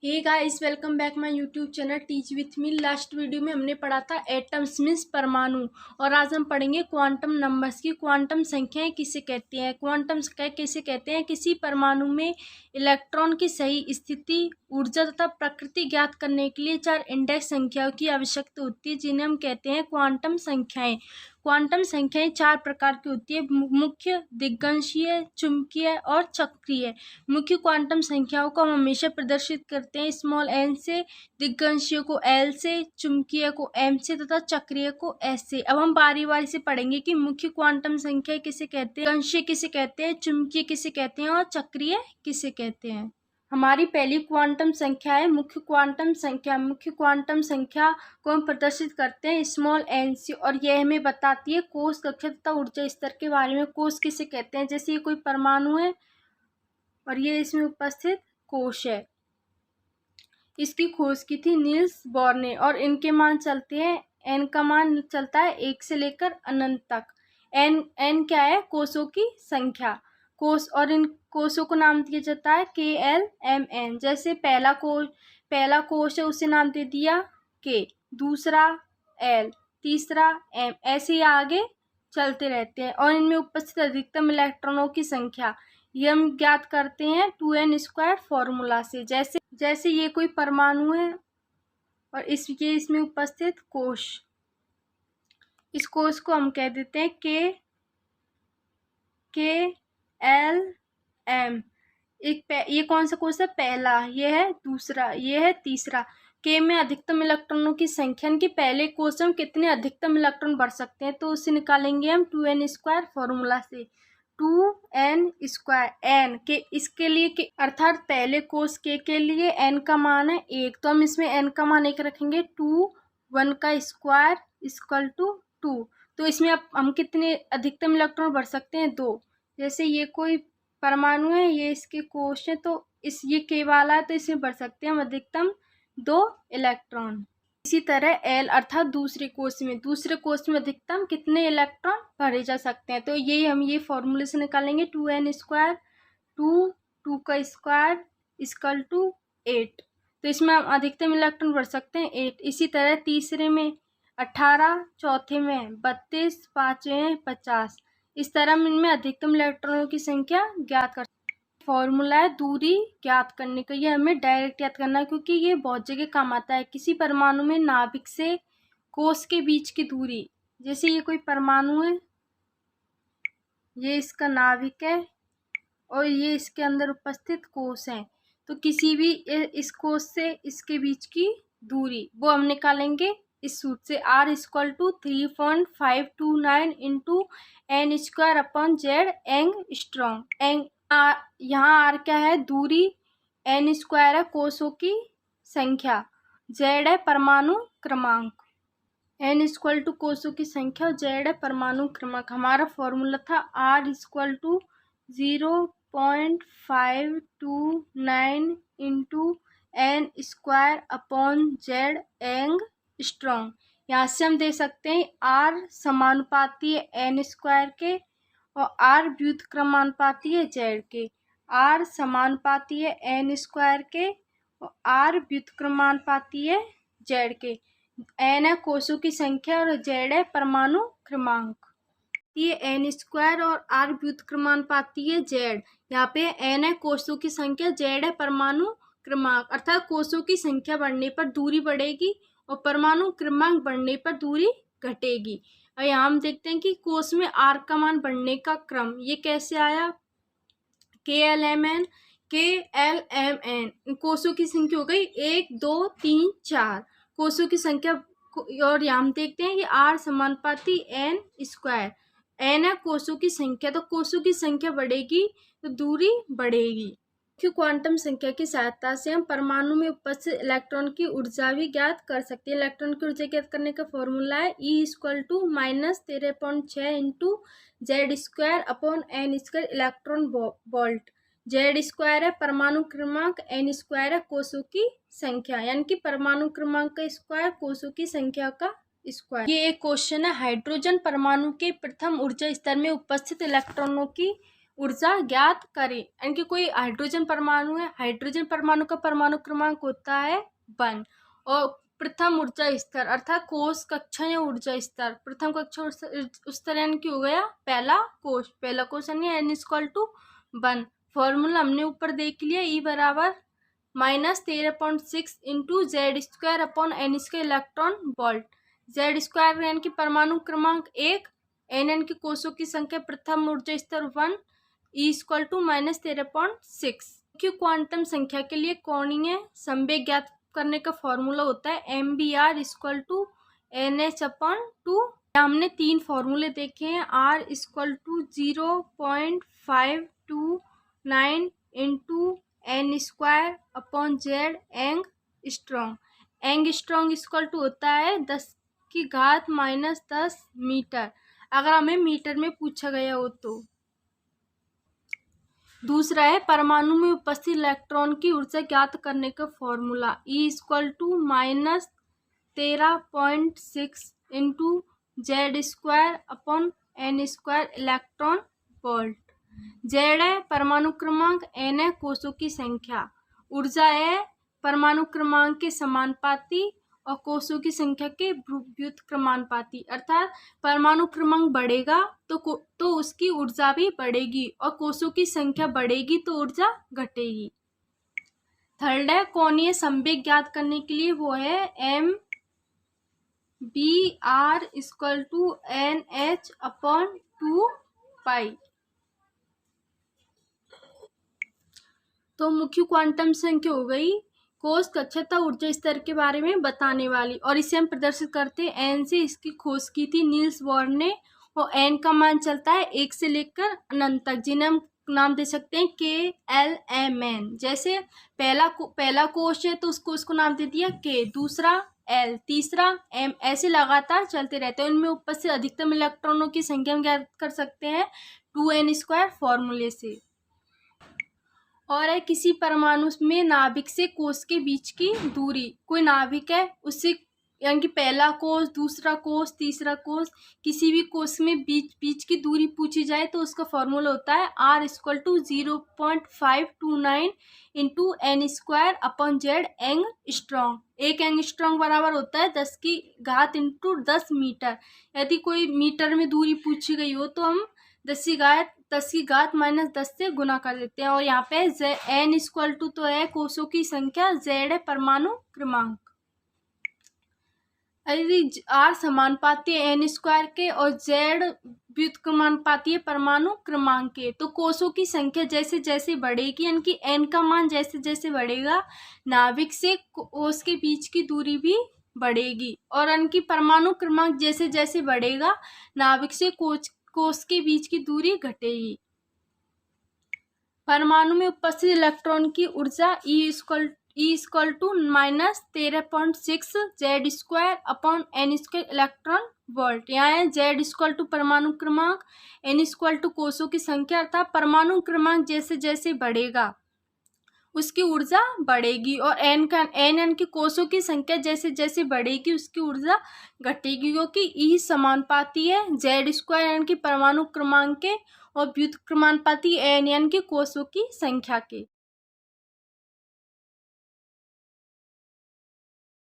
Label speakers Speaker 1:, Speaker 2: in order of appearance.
Speaker 1: Hey guys, welcome back my YouTube channel teach with me. Last video में हमने पढ़ा था एटम्स मीन्स परमाणु, और आज हम पढ़ेंगे क्वांटम नंबर्स की। क्वांटम संख्याएं किसे कहते हैं, क्वांटम संख्या किसे कहते हैं। किसी परमाणु में इलेक्ट्रॉन की सही स्थिति, ऊर्जा तथा प्रकृति ज्ञात करने के लिए 4 इंडेक्स संख्याओं की आवश्यकता होती है, जिन्हें हम कहते हैं क्वांटम संख्याएं। क्वांटम संख्याएं 4 प्रकार की होती है: मुख्य, दिग्गंशीय, चुंबकीय और चक्रीय। मुख्य क्वांटम संख्याओं को हम हमेशा प्रदर्शित करते हैं स्मॉल एन से, दिग्गंशीय को एल से, चुंबकीय को एम से तथा चक्रीय को एस से। अब हम बारी बारी से पढ़ेंगे कि मुख्य क्वांटम संख्या किसे कहते हैं, दिग्गंशीय किसे कहते हैं, चुंबकीय किसे कहते हैं और चक्रीय किसे कहते हैं। हमारी पहली क्वांटम संख्या है मुख्य क्वांटम संख्या। मुख्य क्वांटम संख्या को हम प्रदर्शित करते हैं स्मॉल एन से, और यह हमें बताती है कोश कक्षा तथा ऊर्जा स्तर के बारे में। कोश किसे कहते हैं, जैसे ये कोई परमाणु है और ये इसमें उपस्थित कोश है। इसकी खोज की थी नील्स बोर ने, और इनके मान चलते हैं, एन का मान चलता है 1 से लेकर अनंत तक। एन क्या है, कोशों की संख्या। कोश, और इन कोशों को नाम दिया जाता है KLMN। जैसे पहला कोश है, उसे नाम दे दिया K, दूसरा L, तीसरा M, ऐसे ही आगे चलते रहते हैं। और इनमें उपस्थित अधिकतम इलेक्ट्रॉनों की संख्या ये हम ज्ञात करते हैं 2n² फॉर्मूला से। जैसे ये कोई परमाणु है और इसमें उपस्थित कोश, इस कोश को हम कह देते हैं KLM। ये कौन सा कोश है, पहला, ये है दूसरा, ये है तीसरा। के में अधिकतम इलेक्ट्रॉनों की संख्या, कि पहले कोश में कितने अधिकतम इलेक्ट्रॉन भर सकते हैं, तो उसे निकालेंगे हम 2n² फॉर्मूला से। 2n², एन के इसके लिए के अर्थात पहले कोश के लिए एन का मान है 1, तो हम इसमें एन का मान 1 रखेंगे। 2 1 का स्क्वायर इक्वल टू 2। तो इसमें अब हम कितने अधिकतम इलेक्ट्रॉन भर सकते हैं, 2। जैसे ये कोई परमाणु है, ये इसके कोश है, तो ये के वाला है, तो इसमें भर सकते हैं हम अधिकतम 2 इलेक्ट्रॉन। इसी तरह एल अर्थात दूसरे कोश में अधिकतम कितने इलेक्ट्रॉन भरे जा सकते हैं, तो ये फॉर्मूले से निकालेंगे। 2n², 2 का स्क्वायर इक्वल टू 8, तो इसमें हम अधिकतम इलेक्ट्रॉन भर सकते हैं 8। इसी तरह तीसरे में 18, चौथे में 32, पांचवें में 50। इस तरह हम इनमें अधिकतम इलेक्ट्रॉनों की संख्या ज्ञात कर। फॉर्मूला है दूरी ज्ञात करने का, ये हमें डायरेक्ट याद करना है, क्योंकि ये बहुत जगह काम आता है। किसी परमाणु में नाभिक से कोश के बीच की दूरी, जैसे ये कोई परमाणु है, ये इसका नाभिक है और ये इसके अंदर उपस्थित कोश है, तो किसी भी इस कोश से इसके बीच की दूरी वो हम निकालेंगे इस सूत्र से। R = 3.529 into n²/z angstrom. यहाँ R क्या है, दूरी, n² है कोशों की संख्या, Z है परमाणु क्रमांक। n = कोशों की संख्या, Z है परमाणु क्रमांक। हमारा फॉर्मूला था R = 0.529 इंटू n²/z एंगस्ट्रॉम। यहाँ से हम दे सकते हैं R समानुपाती है n² के और R व्युत्क्रमानुपाती है Z के। R समानुपाती है n² के और R व्युत्क्रमानुपाती है Z के। n है कोशों की संख्या और Z है परमाणु क्रमांक। ये n² और R व्युत्क्रमानुपाती है Z। यहाँ पे n है कोशों की संख्या, Z है परमाणु क्रमांक, अर्थात कोशों की संख्या बढ़ने पर दूरी बढ़ेगी और परमाणु क्रमांक बढ़ने पर दूरी घटेगी। और यहाँ हम देखते हैं कि कोश में R का मान बढ़ने का क्रम ये कैसे आया। KLMN कोशों की संख्या हो गई 1 2 3 4 कोशों की संख्या। और यहाँ हम देखते हैं कि R समानुपाती n², n है कोशों की संख्या, तो कोशों की संख्या बढ़ेगी तो दूरी बढ़ेगी। मुख्य क्वांटम संख्या की सहायता से हम परमाणु में उपस्थित इलेक्ट्रॉन की ऊर्जा भी ज्ञात कर सकते हैं। इलेक्ट्रॉन की ऊर्जा ज्ञात करने का फॉर्मूला है E = -13.6 into Z²/n² electron volt. Z² है परमाणु क्रमांक, n² है कोशों की संख्या, यानी कि परमाणु क्रमांक का स्क्वायर कोशों की संख्या का स्क्वायर। ये एक क्वेश्चन है, हाइड्रोजन परमाणु के प्रथम ऊर्जा स्तर में उपस्थित इलेक्ट्रॉनों की ऊर्जा ज्ञात करें। यानी कि कोई हाइड्रोजन परमाणु है, हाइड्रोजन परमाणु का परमाणु क्रमांक होता है 1 और प्रथम ऊर्जा स्तर अर्थात कोश कक्षा या ऊर्जा स्तर, प्रथम कक्षा स्तर यानी कि हो गया पहला कोश यानी n=1। फॉर्मूला हमने ऊपर देख लिया, E बराबर -13.6 into Z² electron volt. Z² यानी कि परमाणु क्रमांक 1, n यानी कि कोशों की संख्या, प्रथम ऊर्जा स्तर 1, E=-13.6। क्यों क्वांटम संख्या के लिए कोणीय संवेग ज्ञात करने का फॉर्मूला होता है mBr=NH/2। हमने 3 फॉर्मूले देखे हैं, R=0.529 into n² angstrom. Angstrom होता है 10⁻⁻10 मीटर, अगर हमें मीटर में पूछा गया हो तो। दूसरा है परमाणु में उपस्थित इलेक्ट्रॉन की ऊर्जा ज्ञात करने का formula E=-13.6 into Z²/n² electron volt. Z है परमाणु क्रमांक, n है कोशों की संख्या, ऊर्जा है परमाणु क्रमांक के समानुपाती और कोशों की संख्या के व्युत्क्रमानुपाती। अर्थात परमाणु क्रमांक बढ़ेगा तो उसकी ऊर्जा भी बढ़ेगी और कोशों की संख्या बढ़ेगी तो ऊर्जा घटेगी। थर्ड है कोणीय संवेग ज्ञात करने के लिए, वो है mBr=NH/2π। तो मुख्य क्वांटम संख्या हो गई कोश कक्षता ऊर्जा स्तर के बारे में बताने वाली, और इसे हम प्रदर्शित करते हैं n से। इसकी खोज की थी नील्स बोर ने, और n का मान चलता है 1 से लेकर अनंत तक, जिन्हें हम नाम दे सकते हैं KLMN। जैसे पहला कोश है तो उस कोश को नाम दे दिया K, दूसरा L, तीसरा M, ऐसे लगातार चलते रहते हैं। उनमें उपस्थित अधिकतम इलेक्ट्रॉनों की संख्या हम ज्ञात कर सकते हैं 2n² फॉर्मूले से। और है किसी परमाणु में नाभिक से कोश के बीच की दूरी, कोई नाभिक है उससे यानी कि पहला कोश, दूसरा कोश, तीसरा कोश, किसी भी कोश में बीच की दूरी पूछी जाए तो उसका फॉर्मूला होता है R=0.529 इंटू n² एंगस्ट्रॉन्ग। एक एंगस्ट्रॉन्ग बराबर होता है 10⁻10 मीटर। यदि कोई मीटर में दूरी पूछी गई हो तो हम 10⁻10 से गुना कर देते हैं। और यहाँ पे n= तो है कोशों की संख्या, Z है परमाणु क्रमांक। यदि R समानुपाती है n² के और Z व्युत्क्रमानुपाती है परमाणु क्रमांक के, तो कोशों की संख्या जैसे जैसे बढ़ेगी, यानी कि n का मान जैसे जैसे बढ़ेगा, नाभिक से कोश के बीच की दूरी भी बढ़ेगी, और इनकी परमाणु क्रमांक जैसे जैसे बढ़ेगा, नाभिक से कोश के बीच की दूरी घटेगी। परमाणु में उपस्थित इलेक्ट्रॉन की ऊर्जा E=-13.6 Z²/n² इलेक्ट्रॉन वोल्ट। यहाँ है Z= परमाणु क्रमांक, n= कोशों की संख्या, अर्थात परमाणु क्रमांक जैसे जैसे बढ़ेगा उसकी ऊर्जा बढ़ेगी, और n की कोशों की संख्या जैसे जैसे बढ़ेगी उसकी ऊर्जा घटेगी, क्योंकि E समानुपाती है Z² यानी कि परमाणु क्रमांक के और व्युत्क्रमानुपाती n यानी कि कोशों की संख्या के।